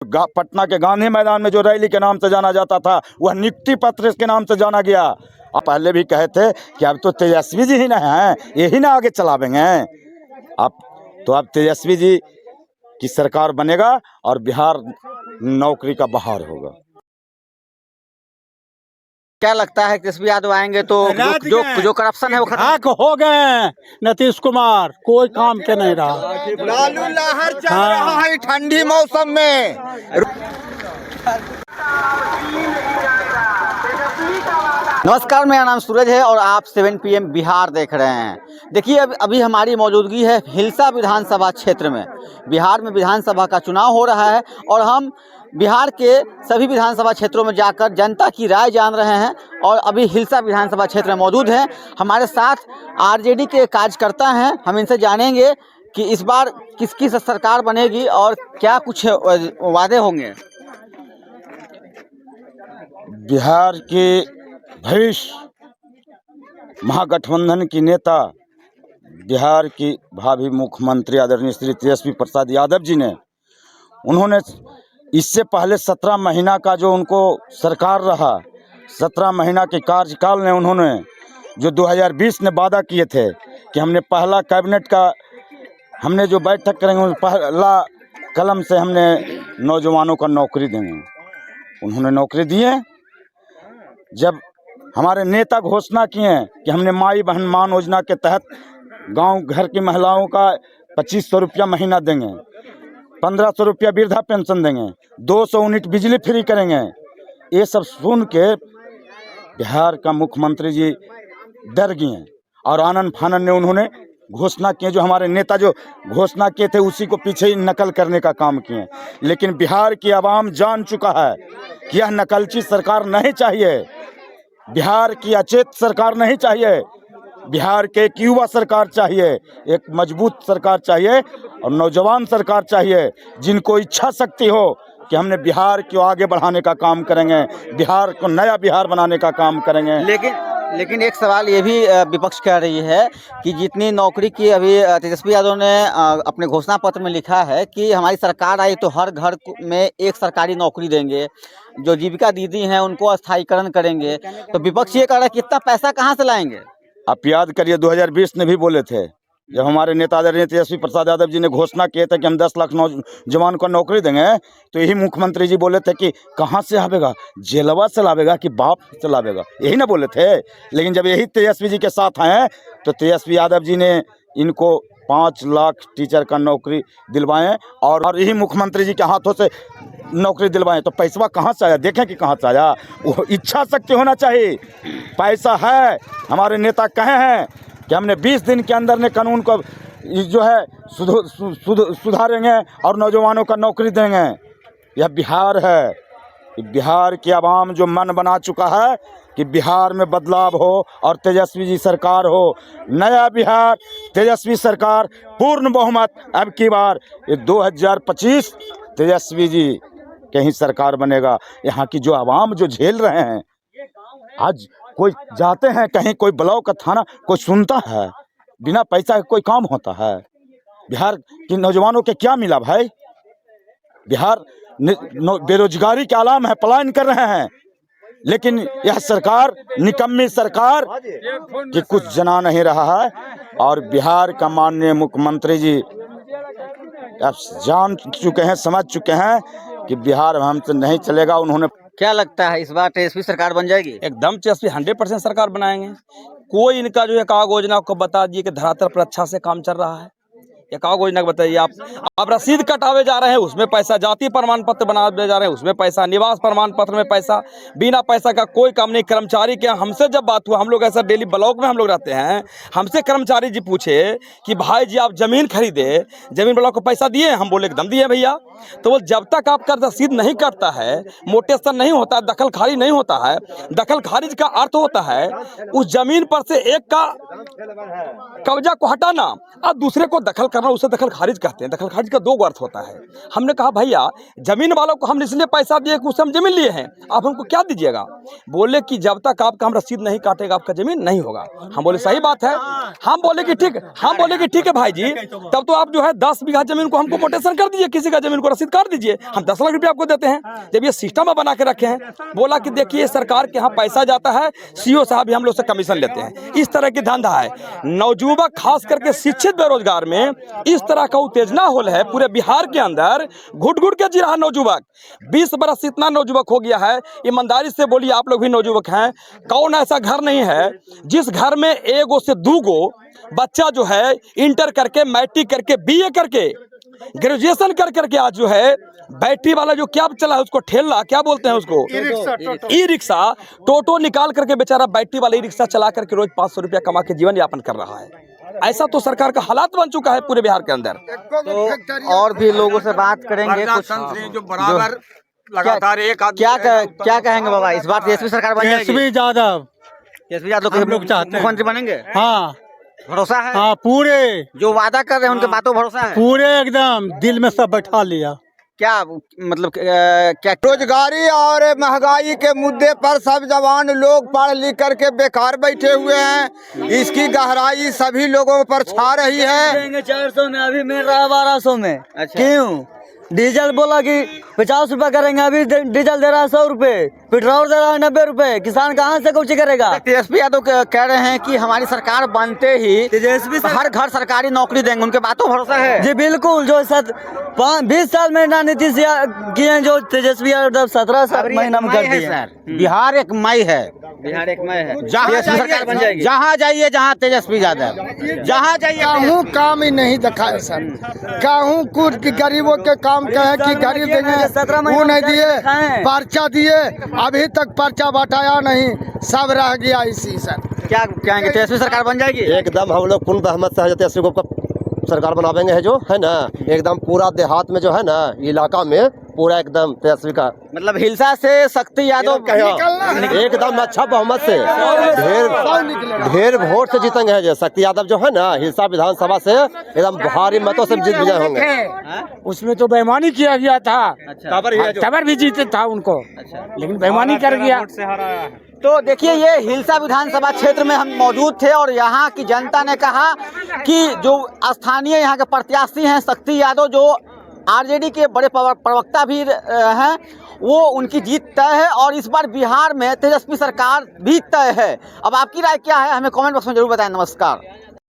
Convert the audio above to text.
पटना के गांधी मैदान में जो रैली के नाम से जाना जाता था वह नियुक्ति पत्र के नाम से जाना गया। आप पहले भी कहे थे कि अब तो तेजस्वी जी ही ना हैं, यही ना आगे चलावेंगे। अब तेजस्वी जी की सरकार बनेगा और बिहार नौकरी का बहार होगा। क्या लगता है तेजस्वी यादव आएंगे तो जो करप्शन है वो खत्म हो गए। नीतीश कुमार कोई काम के नहीं रहा। लालू लहर चल रहा है ठंडी मौसम में। नमस्कार, मेरा नाम सूरज है और आप 7 PM बिहार देख रहे हैं। देखिए अभी हमारी मौजूदगी है हिलसा विधानसभा क्षेत्र में। बिहार में विधानसभा का चुनाव हो रहा है और हम बिहार के सभी विधानसभा क्षेत्रों में जाकर जनता की राय जान रहे हैं और अभी हिलसा विधानसभा क्षेत्र में मौजूद हैं। हमारे साथ आरजेडी के कार्यकर्ता हैं, हम इनसे जानेंगे कि इस बार किसकी सरकार बनेगी और क्या कुछ वादे होंगे। बिहार के भविष्य महागठबंधन की नेता, बिहार की भावी मुख्यमंत्री आदरणीय श्री तेजस्वी प्रसाद यादव जी ने, उन्होंने इससे पहले 17 महीना का जो उनको सरकार रहा, 17 महीना के कार्यकाल में उन्होंने जो 2020 में वादा किए थे कि हमने पहला कैबिनेट का हमने जो बैठक करेंगे उस पहला कलम से हमने नौजवानों को नौकरी देंगे, उन्होंने नौकरी दिए। जब हमारे नेता घोषणा किए कि हमने माई बहन मान योजना के तहत गांव घर की महिलाओं का 2500 रुपया महीना देंगे, 1500 रुपया वृद्धा पेंशन देंगे, 200 यूनिट बिजली फ्री करेंगे, ये सब सुन के बिहार का मुख्यमंत्री जी डर गए और आनन फानन ने उन्होंने घोषणा किए। जो हमारे नेता जो घोषणा किए थे उसी को पीछे ही नकल करने का काम किए। लेकिन बिहार की आवाम जान चुका है कि यह नकलची सरकार नहीं चाहिए, बिहार की अचेत सरकार नहीं चाहिए, बिहार के एक युवा सरकार चाहिए, एक मजबूत सरकार चाहिए और नौजवान सरकार चाहिए जिनको इच्छा शक्ति हो कि हमने बिहार को आगे बढ़ाने का काम करेंगे, बिहार को नया बिहार बनाने का काम करेंगे। लेकिन एक सवाल ये भी विपक्ष कह रही है कि जितनी नौकरी की अभी तेजस्वी यादव ने अपने घोषणा पत्र में लिखा है कि हमारी सरकार आई तो हर घर में एक सरकारी नौकरी देंगे, जो जीविका दीदी हैं उनको स्थायीकरण करेंगे, तो विपक्ष ये कह रहा है कि इतना पैसा कहाँ से लाएंगे। आप याद करिए 2020 में भी बोले थे, जब हमारे नेता आदरणीय तेजस्वी प्रसाद यादव जी ने घोषणा किए थे कि हम 10 लाख नौजवान को नौकरी देंगे, तो यही मुख्यमंत्री जी बोले थे कि कहाँ से आवेगा, जेलवा से लावेगा कि बाप से लावेगा, यही ना बोले थे। लेकिन जब यही तेजस्वी जी के साथ आए तो तेजस्वी यादव जी ने इनको 5 लाख टीचर का नौकरी दिलवाएं और यही मुख्यमंत्री जी के हाथों से नौकरी दिलवाएं। तो पैसा कहाँ से आया, देखें कि कहाँ से आया। वो इच्छा शक्ति होना चाहिए, पैसा है। हमारे नेता कहे हैं कि हमने 20 दिन के अंदर ने कानून को जो है सुधारेंगे और नौजवानों का नौकरी देंगे। यह बिहार है, बिहार की आवाम जो मन बना चुका है कि बिहार में बदलाव हो और तेजस्वी जी सरकार हो, नया बिहार, तेजस्वी सरकार, पूर्ण बहुमत। अब की बार ये 2025 तेजस्वी जी कहीं सरकार बनेगा। यहाँ की जो आवाम जो झेल रहे हैं, आज कोई जाते हैं कहीं, कोई ब्लॉक का थाना कोई सुनता है, बिना पैसा के कोई काम होता है। बिहार के नौजवानों के क्या मिला भाई, बिहार बेरोजगारी के आलाम है, पलायन कर रहे हैं। लेकिन यह सरकार निकम्मी सरकार कि कुछ जना नहीं रहा है। और बिहार का माननीय मुख्यमंत्री जी अब जान चुके हैं, समझ चुके हैं कि बिहार हमसे नहीं चलेगा। उन्होंने क्या लगता है इस बार तेजस्वी सरकार बन जाएगी? एकदम तेजस्वी 100% सरकार बनाएंगे। कोई इनका जो है कागज योजना को बता दिए कि धरातल पर अच्छा से काम चल रहा है। ये कागज योजना बताइए आप रसीद कटावे जा रहे हैं उसमें पैसा, जाति प्रमाण पत्र बनावे जा रहे हैं उसमें पैसा, निवास प्रमाण पत्र में पैसा, बिना पैसा का कोई काम नहीं। कर्मचारी के हमसे जब बात हुआ, हम लोग ऐसा डेली ब्लॉक में हम लोग रहते हैं, हमसे कर्मचारी जी पूछे कि भाई जी आप जमीन खरीदे, जमीन ब्लॉक को पैसा दिए? हम बोले एकदम दिए भैया। तो वो जब तक आपका रसीद नहीं कटता है, मोटेशन नहीं होता, दखल खारिज नहीं होता है। दखल खारिज का अर्थ होता है उस जमीन पर से एक का कब्जा को हटाना और दूसरे को दखल करना उसे दखल खारिज कहते हैं। दखल खारिज का दो अर्थ होता है। हमने कहा भैया जमीन वालों को हम इसलिए पैसा दिए कि उससे हम जमीन लिए हैं, आप हमको क्या दीजिएगा? बोले कि जब तक आपका हम रसीद नहीं काटेगा आपका जमीन नहीं होगा। हम बोले सही बात है। हम बोले कि ठीक है भाई जी, तब तो आप जो है 10 बीघा जमीन को हमको कोटेशन कर दीजिए, किसी का जमीन को रसीद काट दीजिए, हम 10 लाख रुपये आपको देते हैं। जब ये सिस्टम बना के रखे हैं, बोला कि देखिए सरकार के यहाँ पैसा जाता है, सीओ साहब भी हम लोग से कमीशन लेते हैं। इस तरह की धंधा है। नौजुवक खास करके शिक्षित बेरोजगार में इस तरह का उत्तेजना होल है पूरे बिहार के अंदर। घुट घुट के जी रहा नौजुवक, 20 बरस इतना नौजुवक हो गया है। ईमानदारी से बोलिए, आप लोग भी नौजुवक हैं, कौन ऐसा घर नहीं है जिस घर में एगो से दूगो बच्चा जो है इंटर करके, मैट्रिक करके, बीए करके, ग्रेजुएशन कर करके आज जो है बैटरी वाला जो क्या चला है उसको ठेला क्या बोलते हैं उसको, ई रिक्शा, टोटो निकाल करके बेचारा बैटरी वाला ई रिक्शा चला करके रोज 500 रुपया कमा के जीवन यापन कर रहा है। ऐसा तो सरकार का हालात बन चुका है पूरे बिहार के अंदर। तो और भी लोगों से बात करेंगे कुछ जो बराबर लगातार एक क्या कहेंगे बाबा, इस बार तेजस्वी सरकार बन जाएगी? तेजस्वी यादव को मुख्यमंत्री बनेंगे? हाँ भरोसा है? हाँ पूरे जो वादा कर रहे हैं उनके बातों भरोसा है? पूरे एकदम दिल में सब बैठा लिया। क्या मतलब क्या रोजगारी और महंगाई के मुद्दे पर सब जवान लोग पढ़ लिख करके बेकार बैठे हुए हैं। इसकी गहराई सभी लोगों पर छा रही है। 400 में अभी मिल रहा है 1200 में। अच्छा। क्यों? डीजल बोला कि 50 रुपए करेंगे, अभी डीजल दे रहा है 100 रुपए, पेट्रोल दे रहा है 90 रुपए। किसान कहाँ से कुछ करेगा? तेजस्वी यादव कह रहे हैं कि हमारी सरकार बनते ही तेजस्वी हर घर सरकारी नौकरी देंगे, उनके बातों भरोसा है? जी बिल्कुल। जो 20 साल में ना नीतीश किए, जो तेजस्वी यादव 17 महीना में कर दिए। बिहार एक मई है, बिहार एक मई है। जहाँ जाइए जहाँ तेजस्वी यादव, जहाँ जाइए कहूँ काम ही नहीं दिखाए सर। कहूँ कुछ गरीबों के काम कहे कि गरीब देंगे, वो नहीं दिए। पर्चा दिए, अभी तक पर्चा बटाया नहीं, सब रह गया इसी सर। क्या कहेंगे, तेजस्वी सरकार बन जाएगी? एकदम हम लोग पूर्ण बहुमत से तेजस्वी को सरकार बनावेंगे है जो है ना, एकदम पूरा देहात में जो है ना इलाका में पूरा एकदम तेजस्वी का मतलब हिलसा से शक्ति यादव एकदम अच्छा बहुमत से ढेर वोट से जीतेंगे है जो शक्ति यादव जो है ना हिलसा विधानसभा से एकदम भारी मतों से जीत विजय होंगे। उसमें तो बेईमानी किया गया था, तबर भी जीते था उनको, लेकिन बेईमानी कर गया। तो देखिए ये हिलसा विधानसभा क्षेत्र में हम मौजूद थे और यहाँ की जनता ने कहा कि जो स्थानीय यहाँ के प्रत्याशी हैं शक्ति यादव, जो आरजेडी के बड़े प्रवक्ता भी हैं, वो उनकी जीत तय है और इस बार बिहार में तेजस्वी सरकार भी तय है। अब आपकी राय क्या है, हमें कमेंट बॉक्स में जरूर बताएं। नमस्कार।